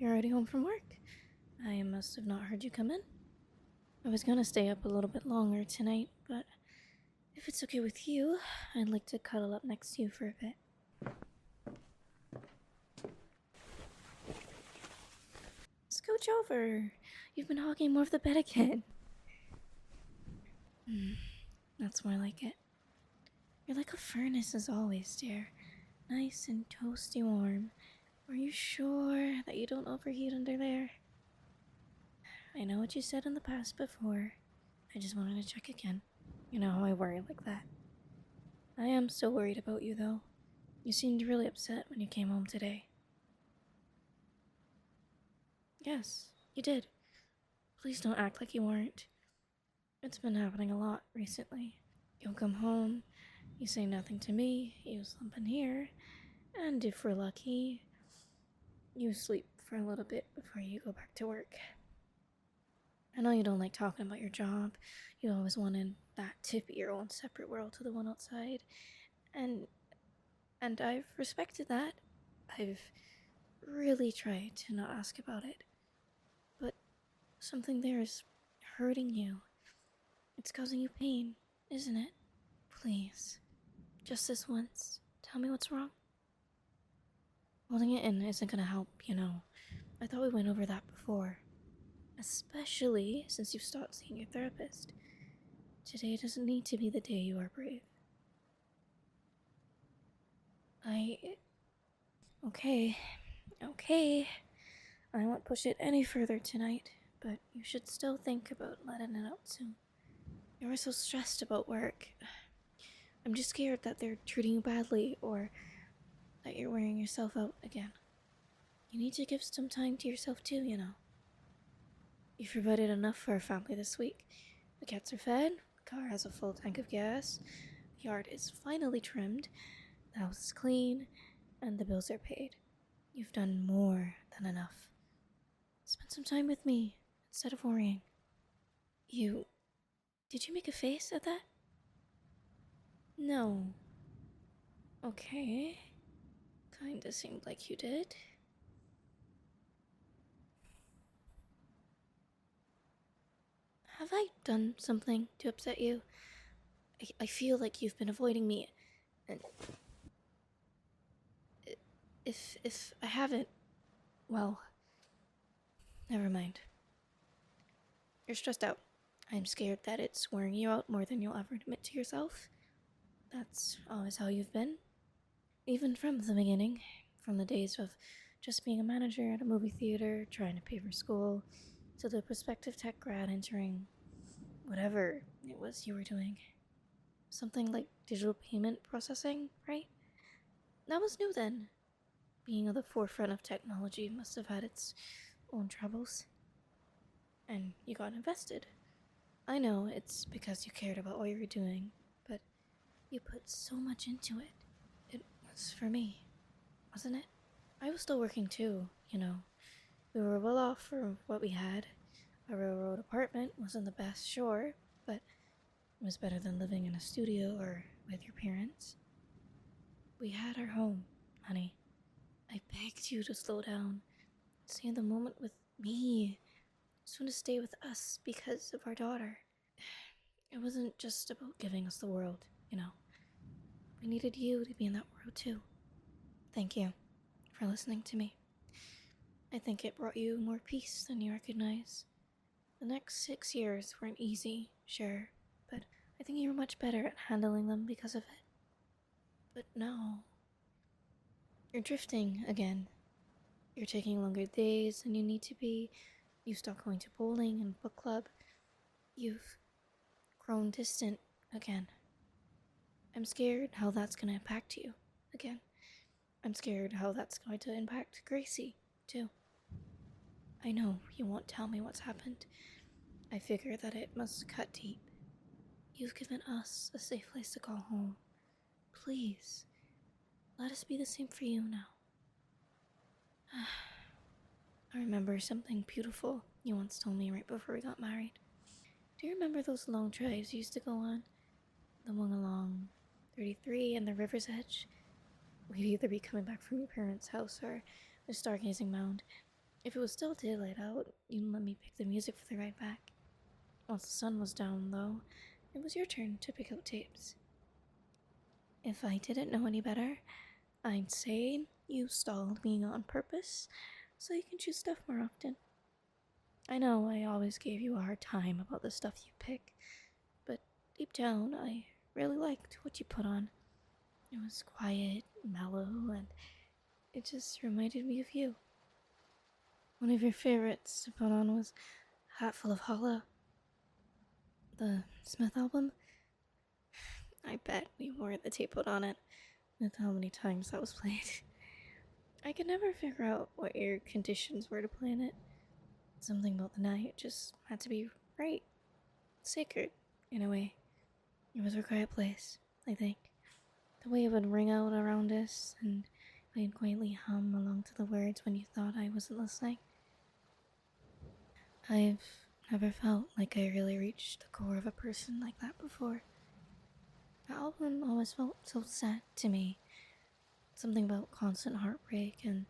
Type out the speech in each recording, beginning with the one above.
you're already home from work. I must have not heard you come in. I was gonna stay up a little bit longer tonight, but if it's okay with you, I'd like to cuddle up next to you for a bit. Scooch over. You've been hogging more of the bed again. That's more like it. You're like a furnace as always, dear. Nice and toasty warm. Are you sure that you don't overheat under there? I know what you said in the past before. I just wanted to check again. You know how I worry like that. I am still worried about you, though. You seemed really upset when you came home today. Yes, you did. Please don't act like you weren't. It's been happening a lot recently. You'll come home, you say nothing to me, you slump in here, and if we're lucky, you sleep for a little bit before you go back to work. I know you don't like talking about your job. You always wanted that to be your own separate world to the one outside. And I've respected that. I've really tried to not ask about it. But something there is hurting you. It's causing you pain, isn't it? Please, just this once, tell me what's wrong. Holding it in isn't gonna help, you know. I thought we went over that before. Especially since you've stopped seeing your therapist. Today doesn't need to be the day you are brave. Okay. I won't push it any further tonight, but you should still think about letting it out soon. You're so stressed about work. I'm just scared that they're treating you badly or that you're wearing yourself out again. You need to give some time to yourself too, you know. You've provided enough for our family this week. The cats are fed, the car has a full tank of gas, the yard is finally trimmed, the house is clean, and the bills are paid. You've done more than enough. Spend some time with me instead of worrying. Did you make a face at that? No. Okay. Kinda seemed like you did. Have I done something to upset you? I feel like you've been avoiding me, and if I haven't, well, never mind. You're stressed out. I'm scared that it's wearing you out more than you'll ever admit to yourself. That's always how you've been. Even from the beginning, from the days of just being a manager at a movie theater, trying to pay for school, to the prospective tech grad entering whatever it was you were doing. Something like digital payment processing, right? That was new then. Being at the forefront of technology must have had its own troubles. And you got invested. I know it's because you cared about what you were doing, but you put so much into it. It was for me, wasn't it? I was still working too, you know. We were well off for what we had. A railroad apartment wasn't the best, sure, but it was better than living in a studio or with your parents. We had our home, honey. I begged you to slow down. Stay in the moment with me. Just want to stay with us because of our daughter. It wasn't just about giving us the world, you know. We needed you to be in that world too. Thank you for listening to me. I think it brought you more peace than you recognize. The next 6 years weren't easy, sure, but I think you were much better at handling them because of it. But now, you're drifting again. You're taking longer days than you need to be. You stopped going to bowling and book club. You've grown distant again. I'm scared how that's going to impact you again. I'm scared how that's going to impact Gracie, too. I know you won't tell me what's happened. I figure that it must cut deep. You've given us a safe place to call home. Please, let us be the same for you now. I remember something beautiful you once told me right before we got married. Do you remember those long drives you used to go on? The one along 33 and the river's edge? We'd either be coming back from your parents' house or the stargazing mound, If it was still daylight out, you'd let me pick the music for the ride back. Once the sun was down, though, it was your turn to pick out tapes. If I didn't know any better, I'd say you stalled me on purpose so you can choose stuff more often. I know I always gave you a hard time about the stuff you pick, but deep down, I really liked what you put on. It was quiet, mellow, and it just reminded me of you. One of your favorites to put on was Hatful of Hollow, the Smith album. I bet we wore the tape out on it with how many times that was played. I could never figure out what your conditions were to play in it. Something about the night just had to be right. Sacred, in a way. It was a quiet place, I think. The way it would ring out around us, and I'd quietly hum along to the words when you thought I wasn't listening. I've never felt like I really reached the core of a person like that before. The album always felt so sad to me. Something about constant heartbreak and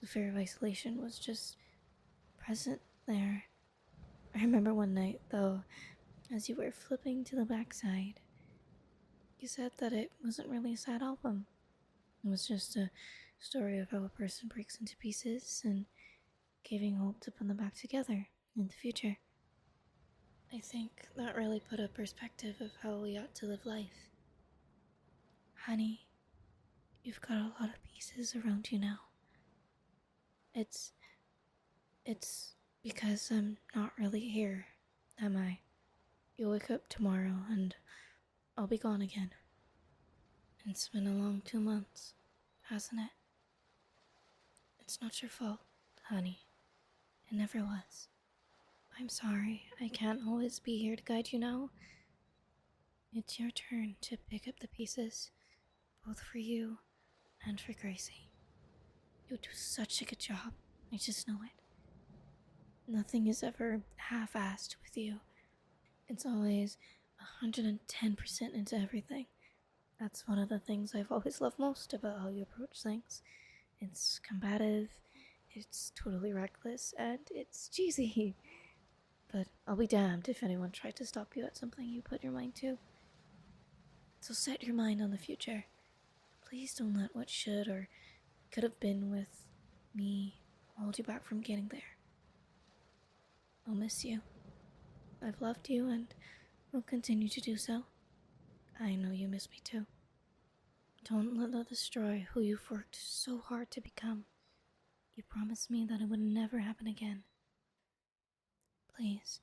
the fear of isolation was just present there. I remember one night, though, as you were flipping to the backside, you said that it wasn't really a sad album. It was just a story of how a person breaks into pieces and giving hope to put them back together in the future. I think that really put a perspective of how we ought to live life. Honey, you've got a lot of pieces around you now. It's because I'm not really here, am I? You'll wake up tomorrow and I'll be gone again. It's been a long 2 months, hasn't it? It's not your fault, honey. It never was. I'm sorry, I can't always be here to guide you now. It's your turn to pick up the pieces, both for you and for Gracie. You do such a good job, I just know it. Nothing is ever half-assed with you. It's always 110% into everything. That's one of the things I've always loved most about how you approach things. It's combative, it's totally reckless, and it's cheesy. But I'll be damned if anyone tried to stop you at something you put your mind to. So set your mind on the future. Please don't let what should or could have been with me hold you back from getting there. I'll miss you. I've loved you and will continue to do so. I know you miss me too. Don't let that destroy who you've worked so hard to become. You promised me that it would never happen again. Please,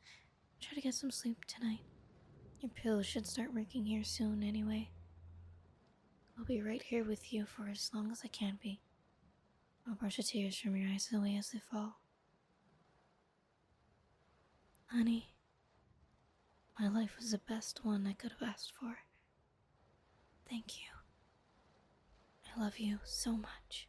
try to get some sleep tonight. Your pills should start working here soon anyway. I'll be right here with you for as long as I can be. I'll brush the tears from your eyes away as they fall. Honey, my life was the best one I could have asked for. Thank you. I love you so much.